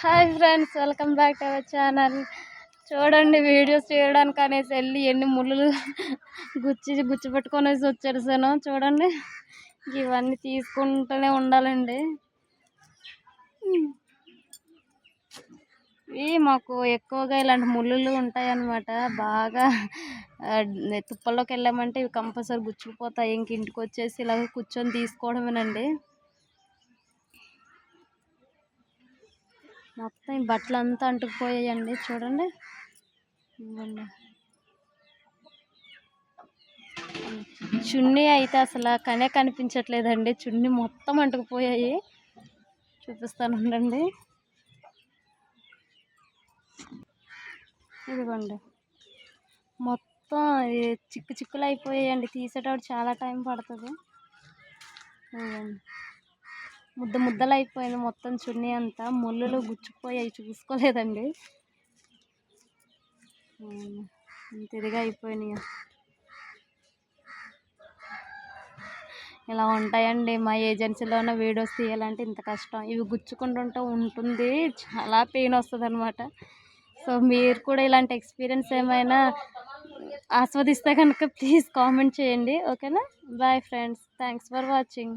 Hi friends, welcome back to our channel. చూడండి, videos చేయడానికి అనేసి వెళ్ళి ఎన్ని ముళ్ళు గుచ్చి పెట్టుకొనేసి వచ్చేసాను. చూడండి, ఇవన్నీ తీసుకుంటూనే ఉండాలండి. ఇవి మాకు ఎక్కువగా ఇలాంటి ముళ్ళు ఉంటాయి అన్నమాట. బాగా తుప్పల్లోకి వెళ్ళామంటే ఇవి కంపల్సరీ గుచ్చుకుపోతాయి. ఇంక ఇంటికి వచ్చేసి ఇలా కూర్చొని తీసుకోవడమేనండి. మొత్తం ఈ బట్టలు అంతా అంటుకుపోయాయండి. చూడండి, చున్నీ అయితే అసలు కనిపించట్లేదండి. చున్నీ మొత్తం అంటుకుపోయాయి. చూపిస్తాను ఉండండి. ఇదిగోండి, మొత్తం చిక్కులు అయిపోయాయండి. తీసేటప్పుడు చాలా టైం పడుతుంది. ముద్దలు అయిపోయింది మొత్తం. చున్నీ అంతా ముళ్ళు గుచ్చుకుపోయాయి, చూసుకోలేదండి. ఇదిగా అయిపోయినాయి. ఇలా ఉంటాయండి మా ఏజెన్సీలోనే వీడియోస్ తీయాలంటే. ఇంత కష్టం. ఇవి గుచ్చుకుంటుంటే ఉంటుంది, చాలా పెయిన్ వస్తుంది అనమాట. సో మీరు కూడా ఇలాంటి ఎక్స్పీరియన్స్ ఏమైనా ఆస్వాదిస్తే కనుక ప్లీజ్ కామెంట్ చేయండి. ఓకేనా? Bye friends, thanks for watching.